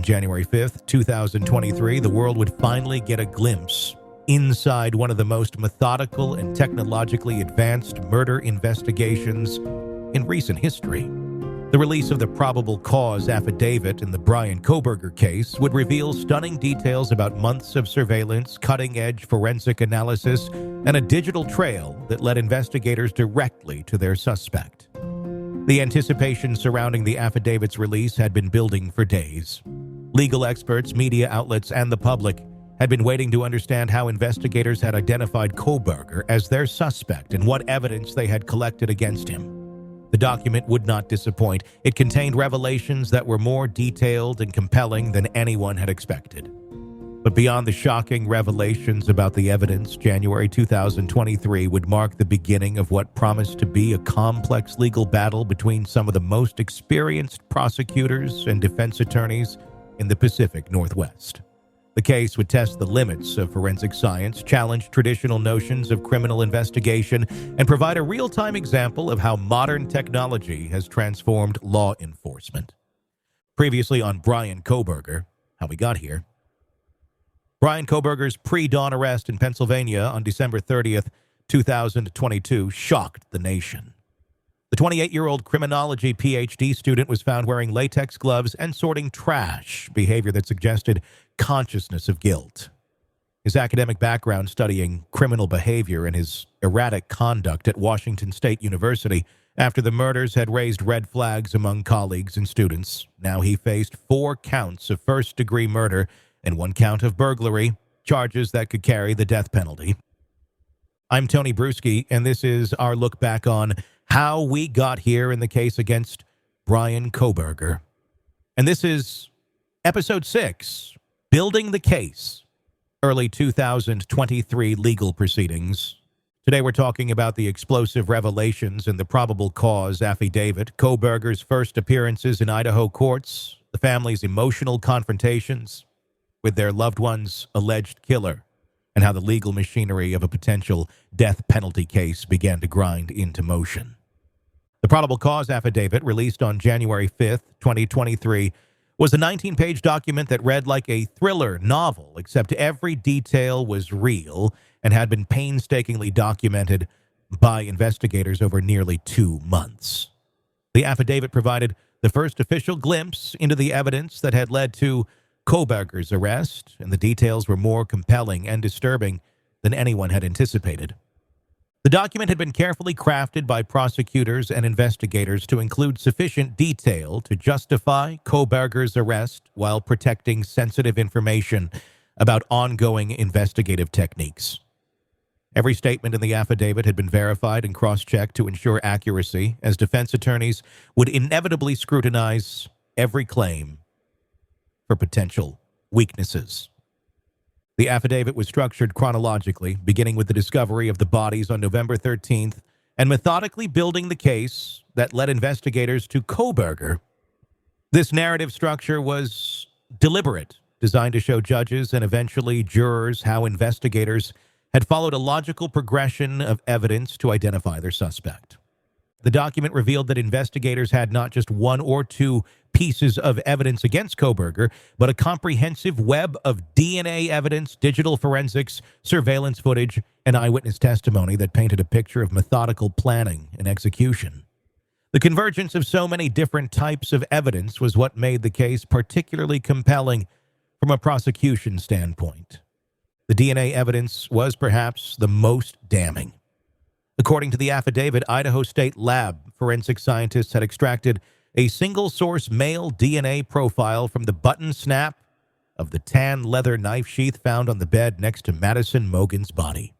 January 5th, 2023, the world would finally get a glimpse inside one of the most methodical and technologically advanced murder investigations in recent history. The release of the probable cause affidavit in the Bryan Kohberger case would reveal stunning details about months of surveillance, cutting-edge forensic analysis, and a digital trail that led investigators directly to their suspect. The anticipation surrounding the affidavit's release had been building for days. Legal experts, media outlets, and the public had been waiting to understand how investigators had identified Kohberger as their suspect and what evidence they had collected against him. The document would not disappoint. It contained revelations that were more detailed and compelling than anyone had expected. But beyond the shocking revelations about the evidence, January 2023 would mark the beginning of what promised to be a complex legal battle between some of the most experienced prosecutors and defense attorneys in the Pacific Northwest. The case would test the limits of forensic science, challenge traditional notions of criminal investigation, and provide a real-time example of how modern technology has transformed law enforcement. Previously on Bryan Kohberger, How We Got Here. Bryan Kohberger's pre-dawn arrest in Pennsylvania on December 30th, 2022 shocked the nation. The 28-year-old criminology PhD student was found wearing latex gloves and sorting trash, behavior that suggested consciousness of guilt. His academic background studying criminal behavior and his erratic conduct at Washington State University after the murders had raised red flags among colleagues and students. Now he faced 4 counts of first-degree murder and 1 count of burglary, charges that could carry the death penalty. I'm Tony Bruschi, and this is our look back on how we got here in the case against Bryan Kohberger. And this is Episode 6, Building the Case, early 2023 legal proceedings. Today we're talking about the explosive revelations in the probable cause affidavit, Kohberger's first appearances in Idaho courts, the family's emotional confrontations with their loved one's alleged killer, and how the legal machinery of a potential death penalty case began to grind into motion. The probable cause affidavit, released on January 5th, 2023, was a 19-page document that read like a thriller novel, except every detail was real and had been painstakingly documented by investigators over nearly 2 months. The affidavit provided the first official glimpse into the evidence that had led to Kohberger's arrest, and the details were more compelling and disturbing than anyone had anticipated. The document had been carefully crafted by prosecutors and investigators to include sufficient detail to justify Kohberger's arrest while protecting sensitive information about ongoing investigative techniques. Every statement in the affidavit had been verified and cross-checked to ensure accuracy, as defense attorneys would inevitably scrutinize every claim for potential weaknesses. The affidavit was structured chronologically, beginning with the discovery of the bodies on November 13th and methodically building the case that led investigators to Kohberger. This narrative structure was deliberate, designed to show judges and eventually jurors how investigators had followed a logical progression of evidence to identify their suspect. The document revealed that investigators had not just 1 or 2 pieces of evidence against Kohberger, but a comprehensive web of DNA evidence, digital forensics, surveillance footage, and eyewitness testimony that painted a picture of methodical planning and execution. The convergence of so many different types of evidence was what made the case particularly compelling from a prosecution standpoint. The DNA evidence was perhaps the most damning. According to the affidavit, Idaho State Lab forensic scientists had extracted a single-source male DNA profile from the button snap of the tan leather knife sheath found on the bed next to Madison Mogen's body.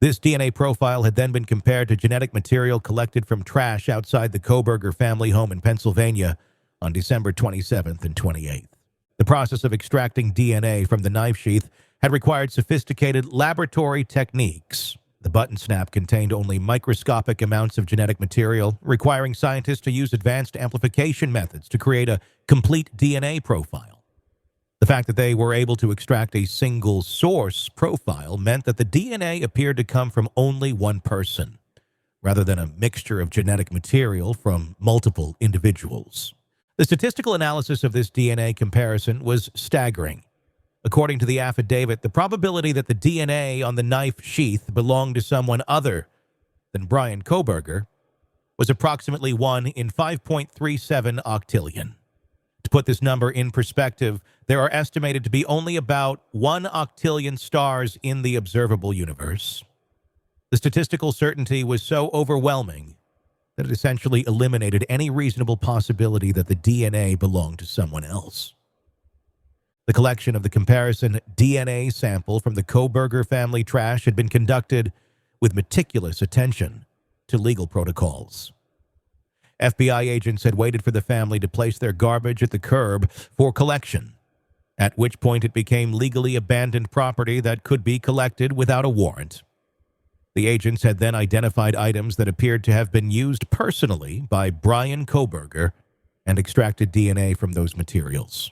This DNA profile had then been compared to genetic material collected from trash outside the Kohberger family home in Pennsylvania on December 27th and 28th. The process of extracting DNA from the knife sheath had required sophisticated laboratory techniques. The button snap contained only microscopic amounts of genetic material, requiring scientists to use advanced amplification methods to create a complete DNA profile. The fact that they were able to extract a single source profile meant that the DNA appeared to come from only one person, rather than a mixture of genetic material from multiple individuals. The statistical analysis of this DNA comparison was staggering. According to the affidavit, the probability that the DNA on the knife sheath belonged to someone other than Bryan Kohberger was approximately 1 in 5.37 octillion. To put this number in perspective, there are estimated to be only about 1 octillion stars in the observable universe. The statistical certainty was so overwhelming that it essentially eliminated any reasonable possibility that the DNA belonged to someone else. The collection of the comparison DNA sample from the Kohberger family trash had been conducted with meticulous attention to legal protocols. FBI agents had waited for the family to place their garbage at the curb for collection, at which point it became legally abandoned property that could be collected without a warrant. The agents had then identified items that appeared to have been used personally by Bryan Kohberger and extracted DNA from those materials.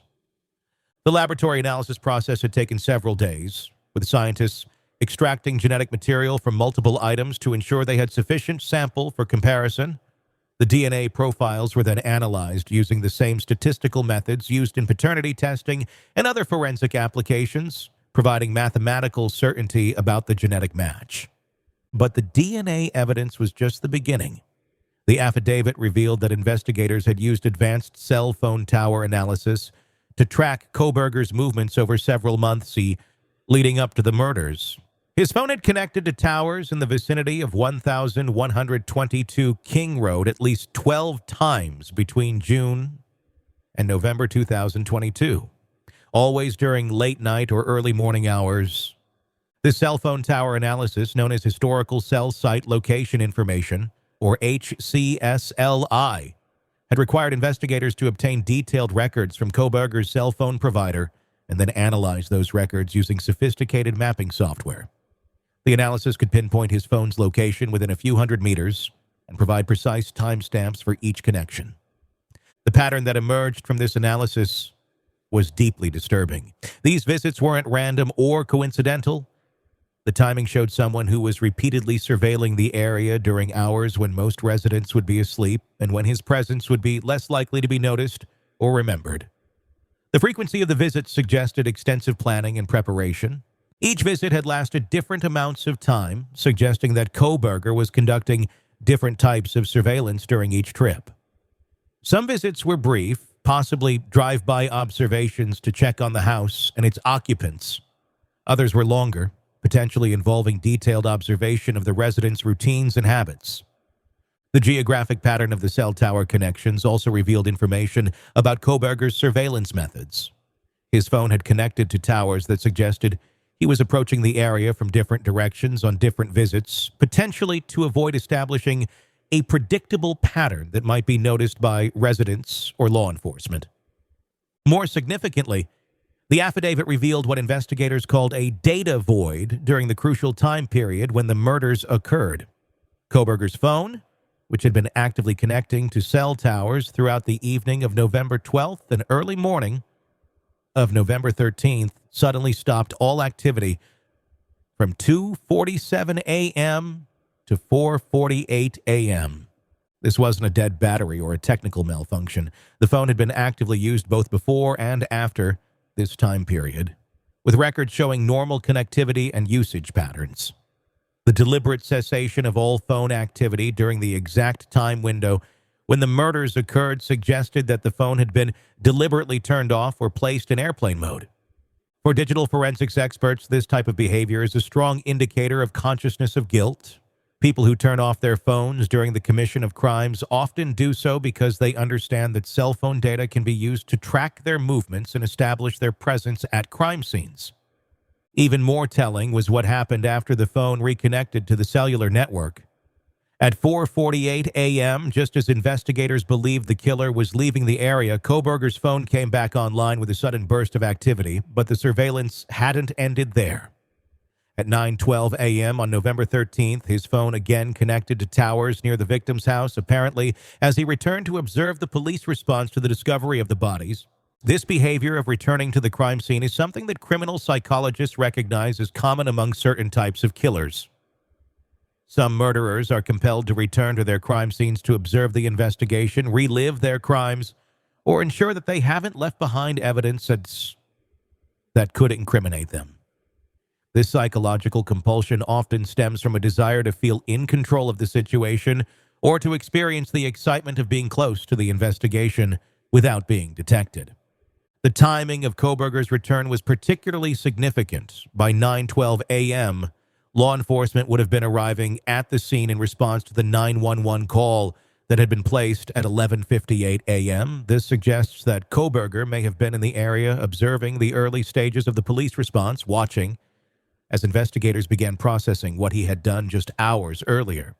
The laboratory analysis process had taken several days, with scientists extracting genetic material from multiple items to ensure they had sufficient sample for comparison. The DNA profiles were then analyzed using the same statistical methods used in paternity testing and other forensic applications, providing mathematical certainty about the genetic match. But the DNA evidence was just the beginning. The affidavit revealed that investigators had used advanced cell phone tower analysis to track Kohberger's movements over several months leading up to the murders. His phone had connected to towers in the vicinity of 1122 King Road at least 12 times between June and November 2022, always during late night or early morning hours. This cell phone tower analysis, known as Historical Cell Site Location Information, or HCSLI, had required investigators to obtain detailed records from Kohberger's cell phone provider and then analyze those records using sophisticated mapping software. The analysis could pinpoint his phone's location within a few hundred meters and provide precise timestamps for each connection. The pattern that emerged from this analysis was deeply disturbing. These visits weren't random or coincidental. The timing showed someone who was repeatedly surveilling the area during hours when most residents would be asleep and when his presence would be less likely to be noticed or remembered. The frequency of the visits suggested extensive planning and preparation. Each visit had lasted different amounts of time, suggesting that Kohberger was conducting different types of surveillance during each trip. Some visits were brief, possibly drive-by observations to check on the house and its occupants. Others were longer, potentially involving detailed observation of the residents' routines and habits. The geographic pattern of the cell tower connections also revealed information about Kohberger's surveillance methods. His phone had connected to towers that suggested he was approaching the area from different directions on different visits, potentially to avoid establishing a predictable pattern that might be noticed by residents or law enforcement. More significantly, the affidavit revealed what investigators called a data void during the crucial time period when the murders occurred. Kohberger's phone, which had been actively connecting to cell towers throughout the evening of November 12th and early morning of November 13th, suddenly stopped all activity from 2:47 a.m. to 4:48 a.m. This wasn't a dead battery or a technical malfunction. The phone had been actively used both before and after this time period, with records showing normal connectivity and usage patterns. The deliberate cessation of all phone activity during the exact time window when the murders occurred suggested that the phone had been deliberately turned off or placed in airplane mode. For digital forensics experts, this type of behavior is a strong indicator of consciousness of guilt. People who turn off their phones during the commission of crimes often do so because they understand that cell phone data can be used to track their movements and establish their presence at crime scenes. Even more telling was what happened after the phone reconnected to the cellular network. At 4:48 a.m., just as investigators believed the killer was leaving the area, Kohberger's phone came back online with a sudden burst of activity, but the surveillance hadn't ended there. At 9:12 a.m. on November 13th, his phone again connected to towers near the victim's house, apparently as he returned to observe the police response to the discovery of the bodies. This behavior of returning to the crime scene is something that criminal psychologists recognize as common among certain types of killers. Some murderers are compelled to return to their crime scenes to observe the investigation, relive their crimes, or ensure that they haven't left behind evidence that could incriminate them. This psychological compulsion often stems from a desire to feel in control of the situation or to experience the excitement of being close to the investigation without being detected. The timing of Kohberger's return was particularly significant. By 9:12 a.m., law enforcement would have been arriving at the scene in response to the 911 call that had been placed at 11:58 a.m. This suggests that Kohberger may have been in the area observing the early stages of the police response, watching as investigators began processing what he had done just hours earlier.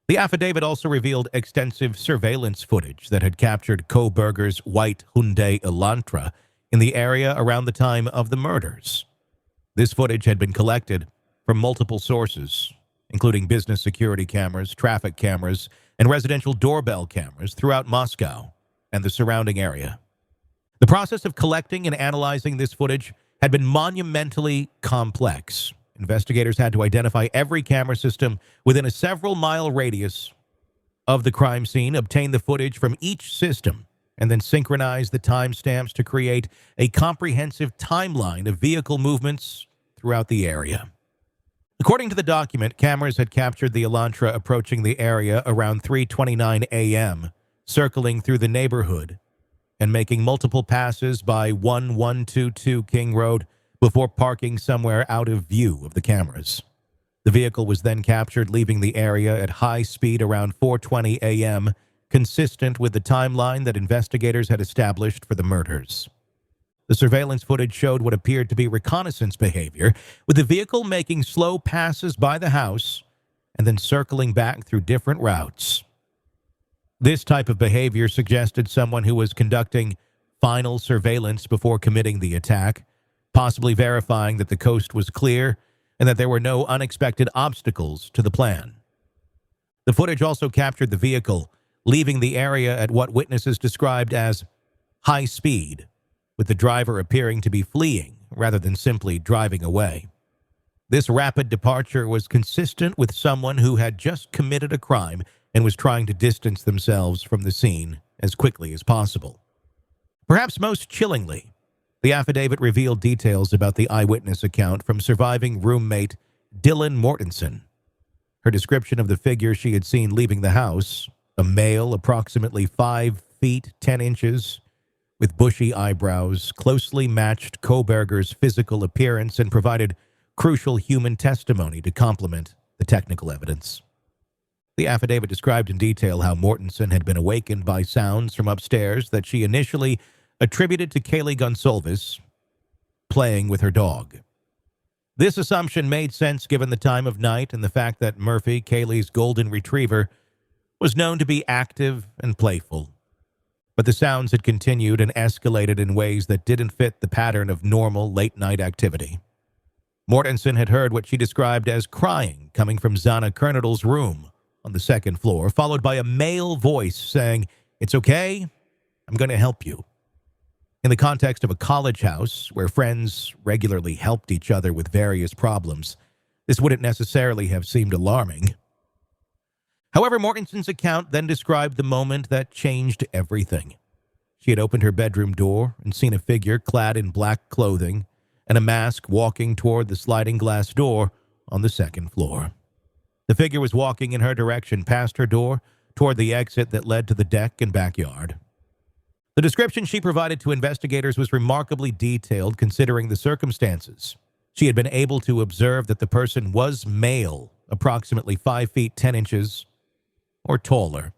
The affidavit also revealed extensive surveillance footage that had captured Kohberger's white Hyundai Elantra in the area around the time of the murders. This footage had been collected from multiple sources, including business security cameras, traffic cameras, and residential doorbell cameras throughout Moscow and the surrounding area. The process of collecting and analyzing this footage had been monumentally complex. Investigators had to identify every camera system within a several-mile radius of the crime scene, obtain the footage from each system, and then synchronize the timestamps to create a comprehensive timeline of vehicle movements throughout the area. According to the document, cameras had captured the Elantra approaching the area around 3:29 a.m., circling through the neighborhood and making multiple passes by 1122 King Road before parking somewhere out of view of the cameras. The vehicle was then captured leaving the area at high speed around 4:20 a.m., consistent with the timeline that investigators had established for the murders. The surveillance footage showed what appeared to be reconnaissance behavior, with the vehicle making slow passes by the house and then circling back through different routes. This type of behavior suggested someone who was conducting final surveillance before committing the attack, possibly verifying that the coast was clear and that there were no unexpected obstacles to the plan. The footage also captured the vehicle leaving the area at what witnesses described as high speed, with the driver appearing to be fleeing rather than simply driving away. This rapid departure was consistent with someone who had just committed a crime and was trying to distance themselves from the scene as quickly as possible. Perhaps most chillingly, the affidavit revealed details about the eyewitness account from surviving roommate Dylan Mortensen. Her description of the figure she had seen leaving the house, a male approximately 5 feet 10 inches, with bushy eyebrows, closely matched Kohberger's physical appearance and provided crucial human testimony to complement the technical evidence. The affidavit described in detail how Mortensen had been awakened by sounds from upstairs that she initially attributed to Kaylee Gonsalves playing with her dog. This assumption made sense given the time of night and the fact that Murphy, Kaylee's golden retriever, was known to be active and playful. But the sounds had continued and escalated in ways that didn't fit the pattern of normal late-night activity. Mortensen had heard what she described as crying coming from Zana Kernadle's room on the second floor, followed by a male voice saying, "It's okay, I'm going to help you." In the context of a college house where friends regularly helped each other with various problems, this wouldn't necessarily have seemed alarming. However, Mortensen's account then described the moment that changed everything. She had opened her bedroom door and seen a figure clad in black clothing and a mask walking toward the sliding glass door on the second floor. The figure was walking in her direction past her door toward the exit that led to the deck and backyard. The description she provided to investigators was remarkably detailed considering the circumstances. She had been able to observe that the person was male, approximately 5 feet 10 inches or taller,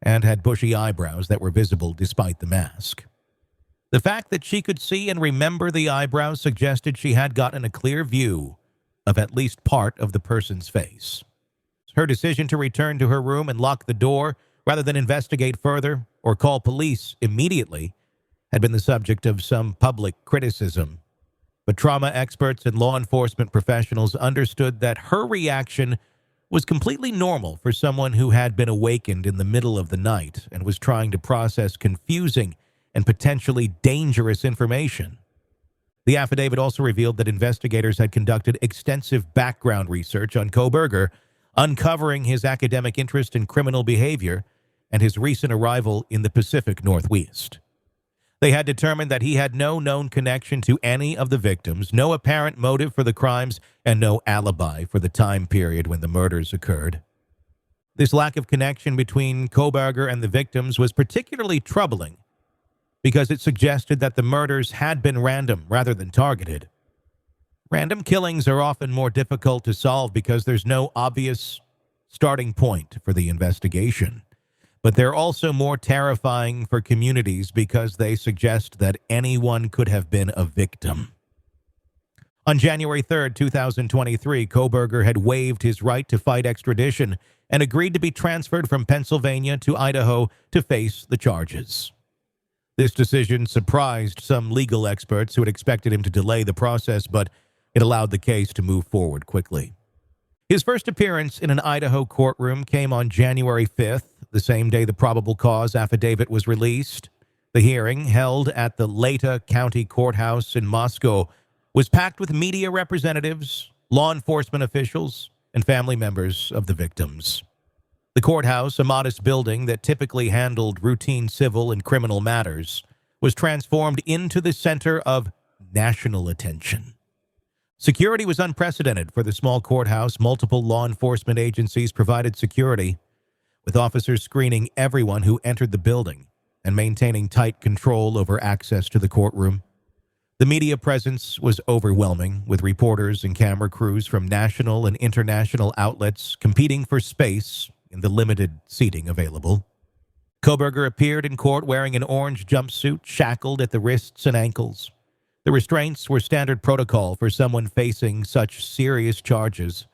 and had bushy eyebrows that were visible despite the mask. The fact that she could see and remember the eyebrows suggested she had gotten a clear view of at least part of the person's face. Her decision to return to her room and lock the door rather than investigate further or call police immediately had been the subject of some public criticism. But trauma experts and law enforcement professionals understood that her reaction was completely normal for someone who had been awakened in the middle of the night and was trying to process confusing and potentially dangerous information. The affidavit also revealed that investigators had conducted extensive background research on Kohberger, uncovering his academic interest in criminal behavior and his recent arrival in the Pacific Northwest. They had determined that he had no known connection to any of the victims, no apparent motive for the crimes, and no alibi for the time period when the murders occurred. This lack of connection between Kohberger and the victims was particularly troubling because it suggested that the murders had been random rather than targeted. Random killings are often more difficult to solve because there's no obvious starting point for the investigation. But they're also more terrifying for communities because they suggest that anyone could have been a victim. On January 3, 2023, Kohberger had waived his right to fight extradition and agreed to be transferred from Pennsylvania to Idaho to face the charges. This decision surprised some legal experts who had expected him to delay the process, but it allowed the case to move forward quickly. His first appearance in an Idaho courtroom came on January 5th, the same day the probable cause affidavit was released. The hearing, held at the Leta County Courthouse in Moscow, was packed with media representatives, law enforcement officials, and family members of the victims. The courthouse, a modest building that typically handled routine civil and criminal matters, was transformed into the center of national attention. Security was unprecedented for the small courthouse. Multiple law enforcement agencies provided security, with officers screening everyone who entered the building and maintaining tight control over access to the courtroom. The media presence was overwhelming, with reporters and camera crews from national and international outlets competing for space in the limited seating available. Kohberger appeared in court wearing an orange jumpsuit, shackled at the wrists and ankles. The restraints were standard protocol for someone facing such serious charges,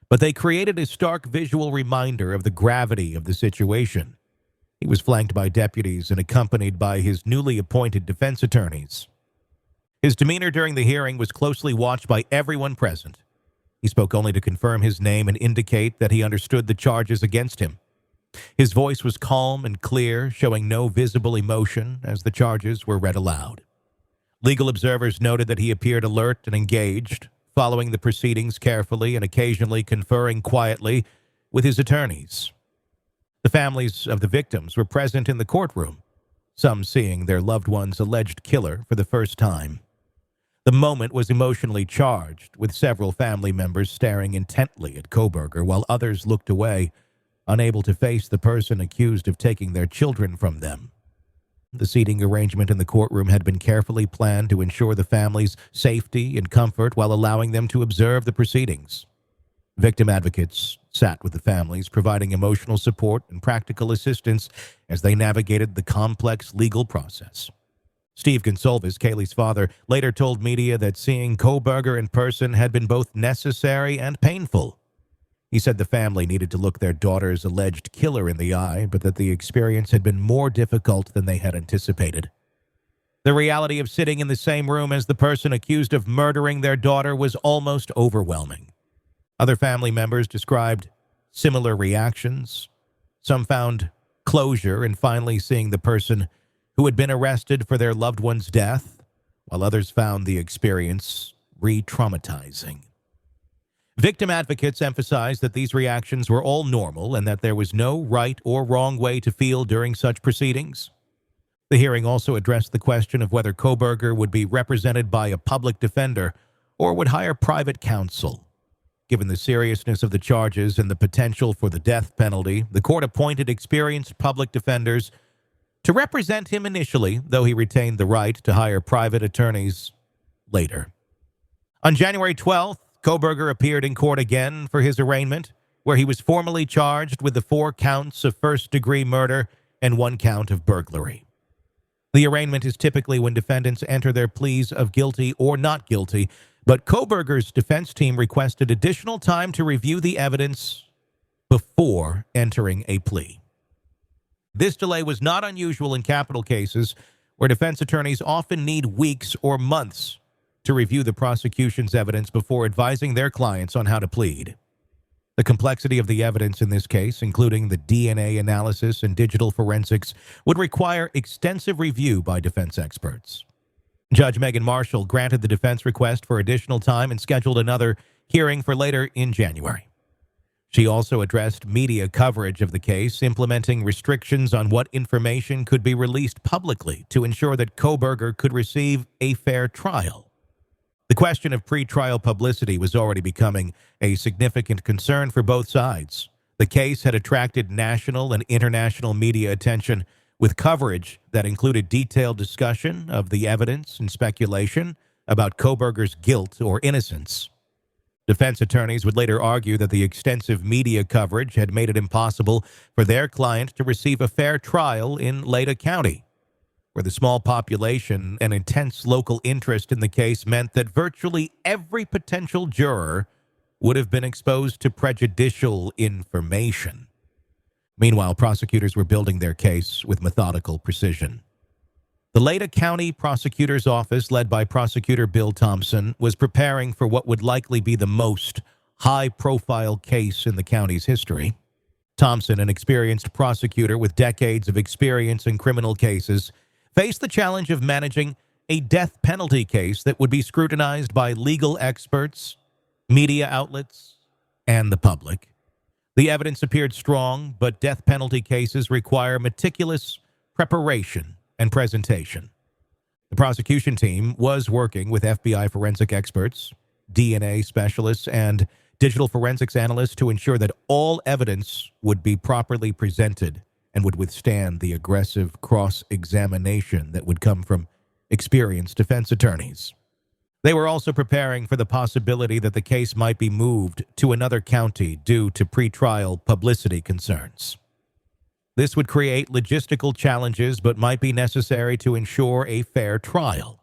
but they created a stark visual reminder of the gravity of the situation. He was flanked by deputies and accompanied by his newly appointed defense attorneys. His demeanor during the hearing was closely watched by everyone present. He spoke only to confirm his name and indicate that he understood the charges against him. His voice was calm and clear, showing no visible emotion as the charges were read aloud. Legal observers noted that he appeared alert and engaged, following the proceedings carefully and occasionally conferring quietly with his attorneys. The families of the victims were present in the courtroom, some seeing their loved one's alleged killer for the first time. The moment was emotionally charged, with several family members staring intently at Kohberger while others looked away, unable to face the person accused of taking their children from them. The seating arrangement in the courtroom had been carefully planned to ensure the family's safety and comfort while allowing them to observe the proceedings. Victim advocates sat with the families, providing emotional support and practical assistance as they navigated the complex legal process. Steve Gonsalves, Kaylee's father, later told media that seeing Kohberger in person had been both necessary and painful. He said the family needed to look their daughter's alleged killer in the eye, but that the experience had been more difficult than they had anticipated. The reality of sitting in the same room as the person accused of murdering their daughter was almost overwhelming. Other family members described similar reactions. Some found closure in finally seeing the person who had been arrested for their loved one's death, while others found the experience re-traumatizing. Victim advocates emphasized that these reactions were all normal and that there was no right or wrong way to feel during such proceedings. The hearing also addressed the question of whether Kohberger would be represented by a public defender or would hire private counsel. Given the seriousness of the charges and the potential for the death penalty, the court appointed experienced public defenders to represent him initially, though he retained the right to hire private attorneys later. On January 12th, Kohberger appeared in court again for his arraignment, where he was formally charged with the 4 counts of first-degree murder and 1 count of burglary. The arraignment is typically when defendants enter their pleas of guilty or not guilty, but Kohberger's defense team requested additional time to review the evidence before entering a plea. This delay was not unusual in capital cases, where defense attorneys often need weeks or months to review the prosecution's evidence before advising their clients on how to plead. The complexity of the evidence in this case, including the DNA analysis and digital forensics, would require extensive review by defense experts. Judge Megan Marshall granted the defense request for additional time and scheduled another hearing for later in January. She also addressed media coverage of the case, implementing restrictions on what information could be released publicly to ensure that Kohberger could receive a fair trial. The question of pretrial publicity was already becoming a significant concern for both sides. The case had attracted national and international media attention, with coverage that included detailed discussion of the evidence and speculation about Kohberger's guilt or innocence. Defense attorneys would later argue that the extensive media coverage had made it impossible for their client to receive a fair trial in Lada County, where the small population and intense local interest in the case meant that virtually every potential juror would have been exposed to prejudicial information. Meanwhile, prosecutors were building their case with methodical precision. The Lada County Prosecutor's Office, led by Prosecutor Bill Thompson, was preparing for what would likely be the most high-profile case in the county's history. Thompson, an experienced prosecutor with decades of experience in criminal cases, faced the challenge of managing a death penalty case that would be scrutinized by legal experts, media outlets, and the public. The evidence appeared strong, but death penalty cases require meticulous preparation and presentation. The prosecution team was working with FBI forensic experts, DNA specialists, and digital forensics analysts to ensure that all evidence would be properly presented and would withstand the aggressive cross-examination that would come from experienced defense attorneys. They were also preparing for the possibility that the case might be moved to another county due to pretrial publicity concerns. This would create logistical challenges but might be necessary to ensure a fair trial.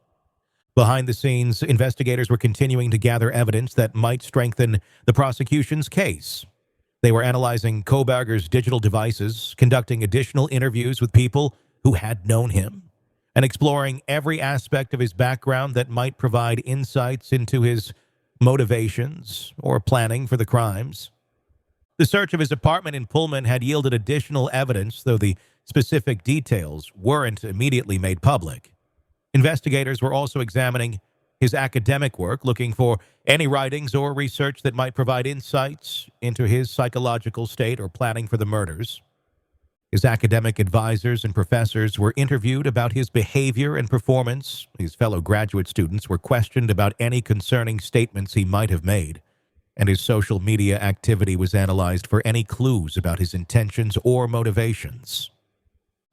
Behind the scenes, investigators were continuing to gather evidence that might strengthen the prosecution's case. They were analyzing Kohberger's digital devices, conducting additional interviews with people who had known him, and exploring every aspect of his background that might provide insights into his motivations or planning for the crimes. The search of his apartment in Pullman had yielded additional evidence, though the specific details weren't immediately made public. Investigators were also examining his academic work, looking for any writings or research that might provide insights into his psychological state or planning for the murders. His academic advisors and professors were interviewed about his behavior and performance. His fellow graduate students were questioned about any concerning statements he might have made, and his social media activity was analyzed for any clues about his intentions or motivations.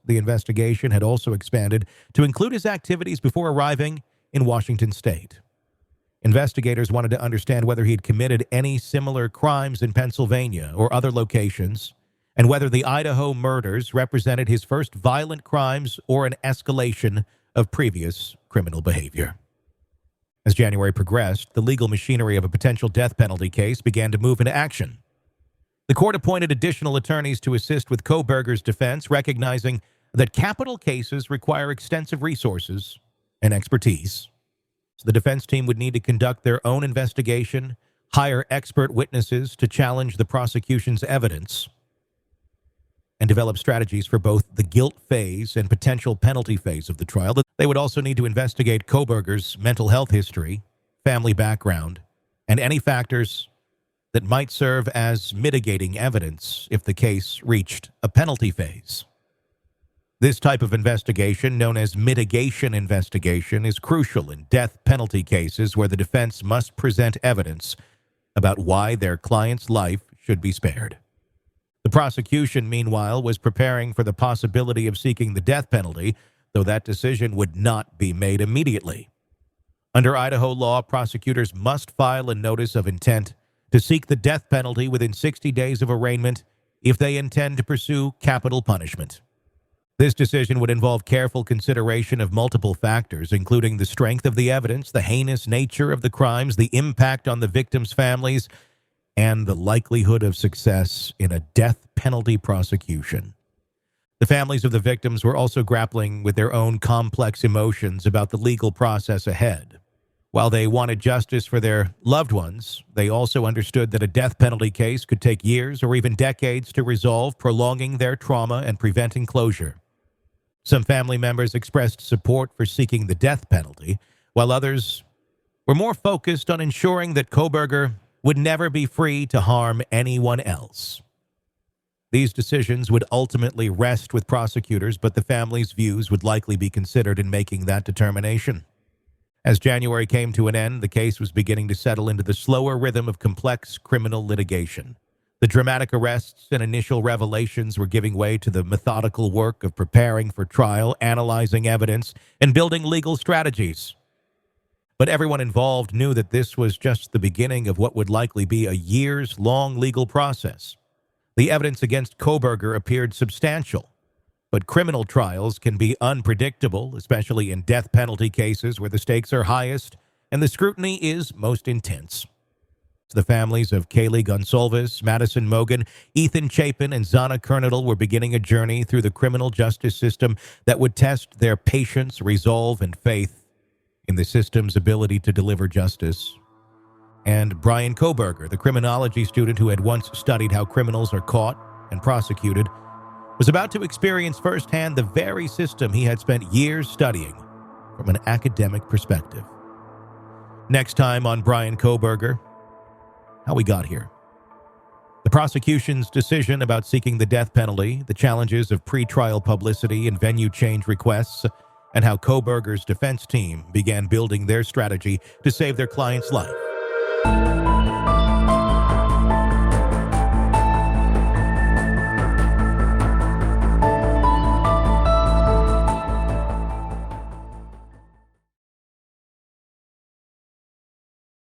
The investigation had also expanded to include his activities before arriving in Washington state. Investigators wanted to understand whether he had committed any similar crimes in Pennsylvania or other locations, and whether the Idaho murders represented his first violent crimes or an escalation of previous criminal behavior. As January progressed, the legal machinery of a potential death penalty case began to move into action. The court appointed additional attorneys to assist with Kohberger's defense, recognizing that capital cases require extensive resources and expertise. So the defense team would need to conduct their own investigation, hire expert witnesses to challenge the prosecution's evidence, and develop strategies for both the guilt phase and potential penalty phase of the trial. They would also need to investigate Kohberger's mental health history, family background, and any factors that might serve as mitigating evidence if the case reached a penalty phase. This type of investigation, known as mitigation investigation, is crucial in death penalty cases where the defense must present evidence about why their client's life should be spared. The prosecution, meanwhile, was preparing for the possibility of seeking the death penalty, though that decision would not be made immediately. Under Idaho law, prosecutors must file a notice of intent to seek the death penalty within 60 days of arraignment if they intend to pursue capital punishment. This decision would involve careful consideration of multiple factors, including the strength of the evidence, the heinous nature of the crimes, the impact on the victims' families, and the likelihood of success in a death penalty prosecution. The families of the victims were also grappling with their own complex emotions about the legal process ahead. While they wanted justice for their loved ones, they also understood that a death penalty case could take years or even decades to resolve, prolonging their trauma and preventing closure. Some family members expressed support for seeking the death penalty, while others were more focused on ensuring that Kohberger would never be free to harm anyone else. These decisions would ultimately rest with prosecutors, but the family's views would likely be considered in making that determination. As January came to an end, the case was beginning to settle into the slower rhythm of complex criminal litigation. The dramatic arrests and initial revelations were giving way to the methodical work of preparing for trial, analyzing evidence, and building legal strategies. But everyone involved knew that this was just the beginning of what would likely be a years-long legal process. The evidence against Kohberger appeared substantial, but criminal trials can be unpredictable, especially in death penalty cases where the stakes are highest and the scrutiny is most intense. The families of Kaylee Gonsalves, Madison Mogan, Ethan Chapin, and Zana Kernadle were beginning a journey through the criminal justice system that would test their patience, resolve, and faith in the system's ability to deliver justice. And Bryan Kohberger, the criminology student who had once studied how criminals are caught and prosecuted, was about to experience firsthand the very system he had spent years studying from an academic perspective. Next time on Bryan Kohberger, how we got here. The prosecution's decision about seeking the death penalty, the challenges of pretrial publicity and venue change requests, and how Kohberger's defense team began building their strategy to save their client's life.